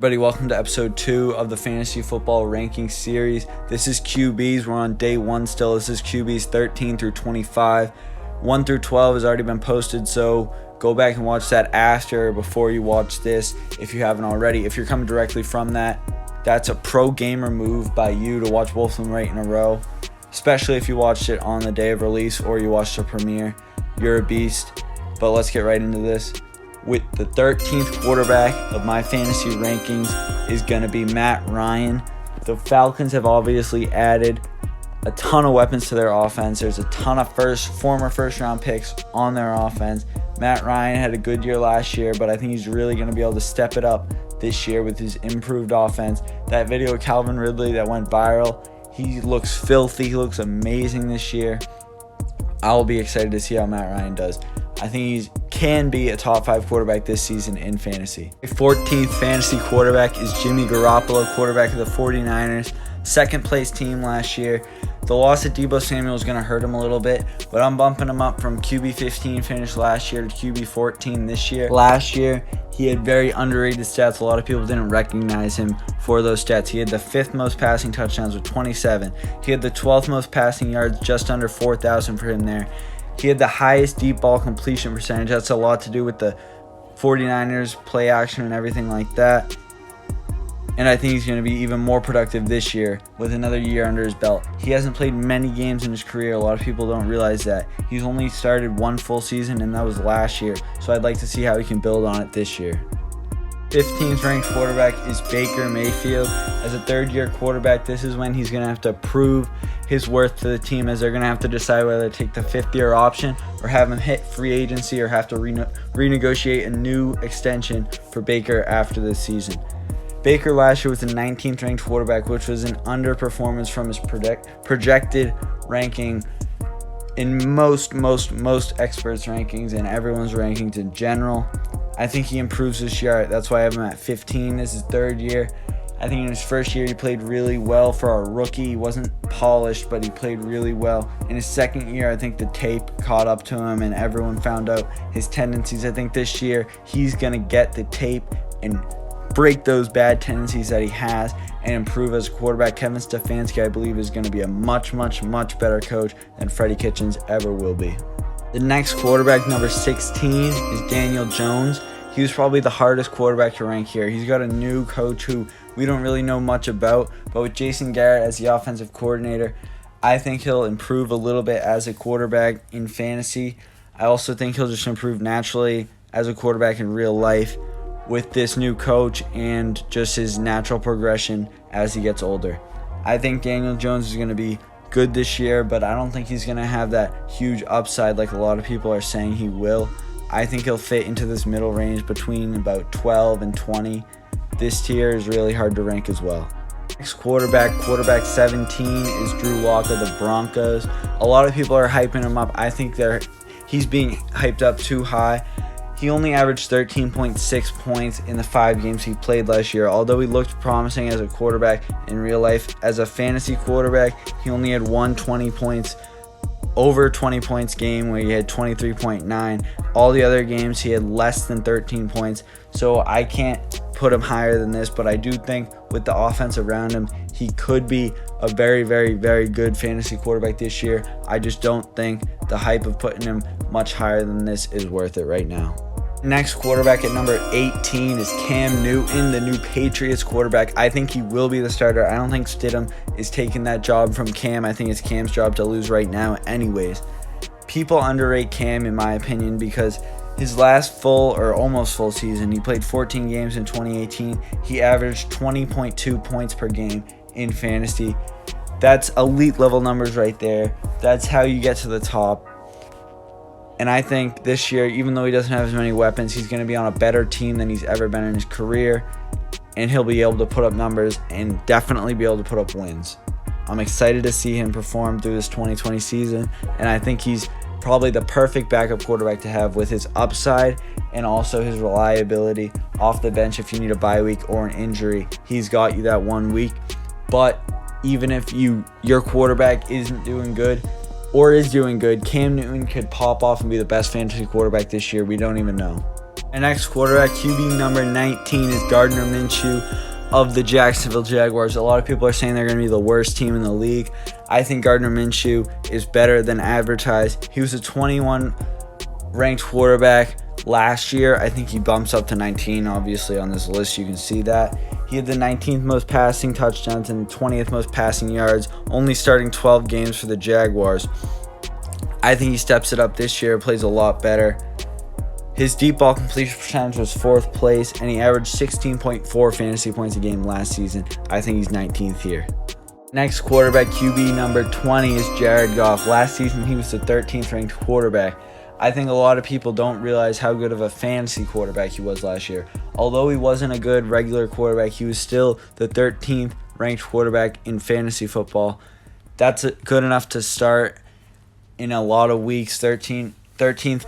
Everybody, welcome to episode 2 of the Fantasy Football Ranking Series. This is QBs. We're on day 1 still. This is QBs 13 through 25. 1 through 12 has already been posted, so go back and watch that after or before you watch this if you haven't already. If you're coming directly from that, that's a pro gamer move by you to watch both of them right in a row, especially if you watched it on the day of release or you watched the premiere. You're a beast. But let's get right into this. With the 13th quarterback of my fantasy rankings is going to be Matt Ryan. The Falcons have obviously added a ton of weapons to their offense. There's a ton of former first-round picks on their offense. Matt Ryan had a good year last year, but I think he's really going to be able to step it up this year with his improved offense. That video of Calvin Ridley that went viral, he looks filthy. He looks amazing this year. I'll be excited to see how Matt Ryan does. I think he can be a top 5 quarterback this season in fantasy. 14th fantasy quarterback is Jimmy Garoppolo, quarterback of the 49ers. Second place team last year. The loss of Deebo Samuel is going to hurt him a little bit, but I'm bumping him up from QB 15 finished last year to QB 14 this year. Last year, he had very underrated stats. A lot of people didn't recognize him for those stats. He had the 5th most passing touchdowns with 27. He had the 12th most passing yards, just under 4,000 for him there. He had the highest deep ball completion percentage. That's a lot to do with the 49ers play action and everything like that. And I think he's going to be even more productive this year with another year under his belt. He hasn't played many games in his career. A lot of people don't realize that. He's only started 1 full season, and that was last year. So I'd like to see how he can build on it this year. 15th ranked quarterback is Baker Mayfield. As a third-year quarterback, this is when he's going to have to prove his worth to the team, as they're going to have to decide whether to take the 5th-year option or have him hit free agency or have to renegotiate a new extension for Baker after this season. Baker last year was the 19th ranked quarterback, which was an underperformance from his projected ranking in most experts' rankings and everyone's rankings in general. I think he improves this year. That's why I have him at 15. This is his 3rd year. I think in his first year he played really well for a rookie. He wasn't polished, but he played really well. In his 2nd year, I think the tape caught up to him and everyone found out his tendencies. I think this year he's going to get the tape and break those bad tendencies that he has and improve as a quarterback. Kevin Stefanski, I believe, is going to be a much better coach than Freddie Kitchens ever will be. The next quarterback, number 16, is Daniel Jones. He was probably the hardest quarterback to rank here. He's got a new coach who we don't really know much about, but with Jason Garrett as the offensive coordinator, I think he'll improve a little bit as a quarterback in fantasy. I also think he'll just improve naturally as a quarterback in real life with this new coach and just his natural progression as he gets older. I think Daniel Jones is going to be good this year, but I don't think he's going to have that huge upside like a lot of people are saying he will. I think he'll fit into this middle range between about 12 and 20. This tier is really hard to rank as well. Next quarterback 17 is Drew Lock of the Broncos. A lot of people are hyping him up. I think he's being hyped up too high. He only averaged 13.6 points in the 5 games he played last year. Although he looked promising as a quarterback in real life, as a fantasy quarterback, he only had over 20 points game where he had 23.9. All the other games he had less than 13 points. So I can't put him higher than this, but I do think with the offense around him, he could be a very good fantasy quarterback this year. I just don't think the hype of putting him much higher than this is worth it right now. Next quarterback at number 18 is Cam Newton, the new Patriots quarterback. I think he will be the starter. I don't think Stidham is taking that job from Cam. I think it's Cam's job to lose right now anyways. People underrate Cam in my opinion because his last full or almost full season, he played 14 games in 2018. He averaged 20.2 points per game in fantasy. That's elite level numbers right there. That's how you get to the top. And I think this year, even though he doesn't have as many weapons, he's going to be on a better team than he's ever been in his career. And he'll be able to put up numbers and definitely be able to put up wins. I'm excited to see him perform through this 2020 season. And I think he's probably the perfect backup quarterback to have with his upside and also his reliability off the bench if you need a bye week or an injury. He's got you that 1 week. But even if your quarterback isn't doing good, or is doing good, Cam Newton could pop off and be the best fantasy quarterback this year. We don't even know. My next quarterback, QB number 19, is Gardner Minshew of the Jacksonville Jaguars. A lot of people are saying they're going to be the worst team in the league. I think Gardner Minshew is better than advertised. He was a 21 ranked quarterback last year. I think he bumps up to 19, obviously, on this list. You can see that. He had the 19th most passing touchdowns and 20th most passing yards, only starting 12 games for the Jaguars. I think he steps it up this year, plays a lot better. His deep ball completion percentage was 4th place, and he averaged 16.4 fantasy points a game last season. I think he's 19th here. Next quarterback, QB number 20, is Jared Goff. Last season, he was the 13th ranked quarterback. I think a lot of people don't realize how good of a fantasy quarterback he was last year. Although he wasn't a good regular quarterback, he was still the 13th ranked quarterback in fantasy football. That's good enough to start in a lot of weeks. 13th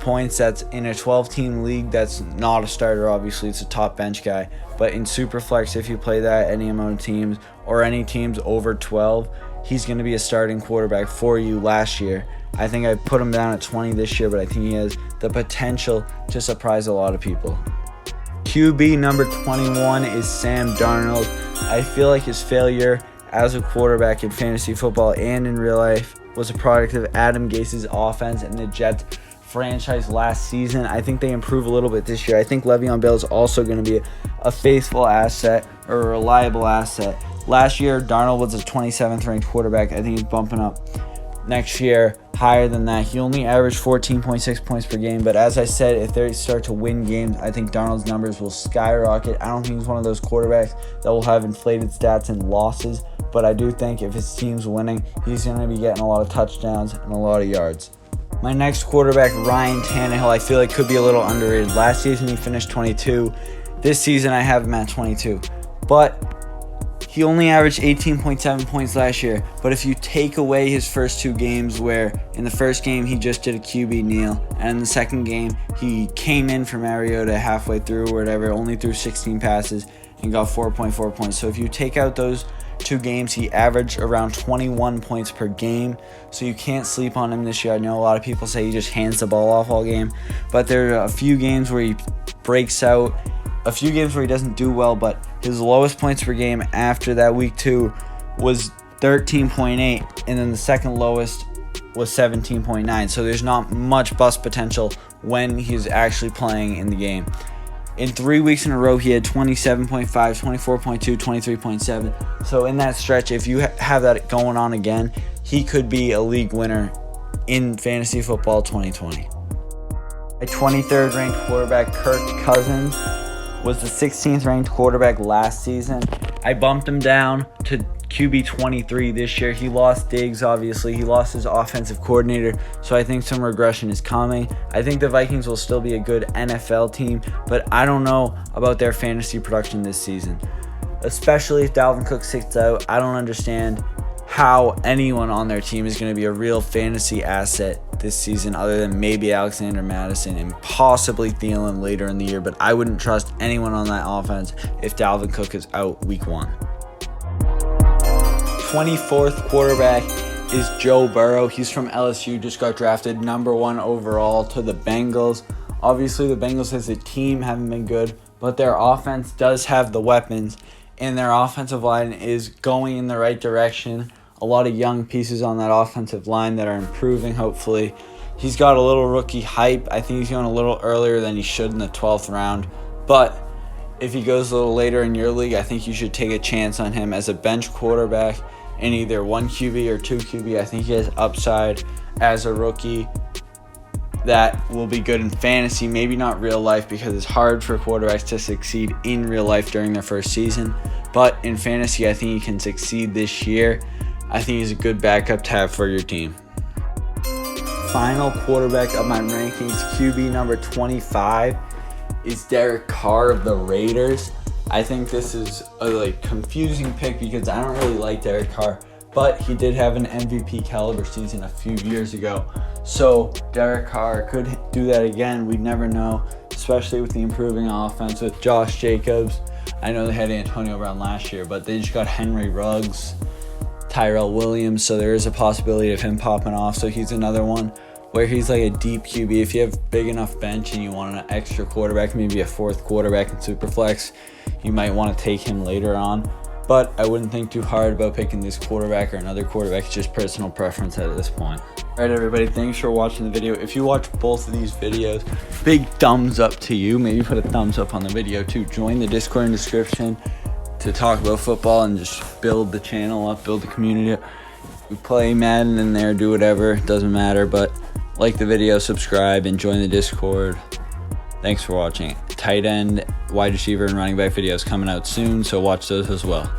points, that's in a 12-team league. That's not a starter, obviously. It's a top bench guy. But in Superflex, if you play that any amount of teams or any teams over 12, he's going to be a starting quarterback for you last year. I think I put him down at 20 this year, but I think he has the potential to surprise a lot of people. QB number 21 is Sam Darnold. I feel like his failure as a quarterback in fantasy football and in real life was a product of Adam Gase's offense and the Jets franchise last season. I think they improve a little bit this year. I think Le'Veon Bell is also going to be a faithful asset or a reliable asset. Last year, Darnold was a 27th ranked quarterback. I think he's bumping up next year higher than that. He only averaged 14.6 points per game, but as I said, if they start to win games, I think Darnold's numbers will skyrocket. I don't think he's one of those quarterbacks that will have inflated stats and losses, but I do think if his team's winning, he's going to be getting a lot of touchdowns and a lot of yards. My next quarterback, Ryan Tannehill, I feel like could be a little underrated. Last season, he finished 22. This season, I have him at 22. But he only averaged 18.7 points last year. But if you take away his first 2 games, where in the first game, he just did a QB kneel, and in the second game, he came in for Mariota halfway through or whatever, only threw 16 passes and got 4.4 points. So if you take out those 2 games, he averaged around 21 points per game. So you can't sleep on him this year. I know a lot of people say he just hands the ball off all game, but there are a few games where he breaks out, a few games where he doesn't do well, but his lowest points per game after that week 2 was 13.8, and then the second lowest was 17.9. So there's not much bust potential when he's actually playing in the game. In 3 weeks in a row, he had 27.5, 24.2, 23.7. So in that stretch, if you have that going on again, he could be a league winner in fantasy football 2020. My 23rd ranked quarterback, Kirk Cousins, was the 16th ranked quarterback last season. I bumped him down to QB 23 this year. He lost Diggs, obviously. He lost his offensive coordinator, so I think some regression is coming. I think the Vikings will still be a good NFL team, but I don't know about their fantasy production this season, especially if Dalvin Cook sits out. I don't understand how anyone on their team is going to be a real fantasy asset this season other than maybe Alexander Madison and possibly Thielen later in the year, but I wouldn't trust anyone on that offense if Dalvin Cook is out week 1. 24th quarterback is Joe Burrow. He's from LSU, just got drafted number 1 overall to the Bengals. Obviously, the Bengals as a team haven't been good, but their offense does have the weapons, and their offensive line is going in the right direction. A lot of young pieces on that offensive line that are improving, hopefully. He's got a little rookie hype. I think he's going a little earlier than he should in the 12th round. But if he goes a little later in your league, I think you should take a chance on him as a bench quarterback in either 1 QB or 2 QB. I think he has upside as a rookie that will be good in fantasy, maybe not real life, because it's hard for quarterbacks to succeed in real life during their first season. But in fantasy, I think he can succeed this year. I think he's a good backup to have for your team. Final quarterback of my rankings, QB number 25, is Derek Carr of the Raiders. I think this is a confusing pick because I don't really like Derek Carr, but he did have an MVP caliber season a few years ago. So Derek Carr could do that again. We never know, especially with the improving offense with Josh Jacobs. I know they had Antonio Brown last year, but they just got Henry Ruggs, Tyrell Williams, so there is a possibility of him popping off. So he's another one where he's like a deep QB. If you have big enough bench and you want an extra quarterback, maybe a fourth quarterback in Superflex, you might want to take him later on. But I wouldn't think too hard about picking this quarterback or another quarterback. It's just personal preference at this point. All right, everybody, thanks for watching the video. If you watch both of these videos, big thumbs up to you. Maybe put a thumbs up on the video too. Join the Discord in the description to talk about football and just build the channel up, build the community up. We play Madden in there, do whatever, it doesn't matter. But like the video, subscribe, and join the Discord. Thanks for watching. Tight end, wide receiver, and running back videos coming out soon, so watch those as well.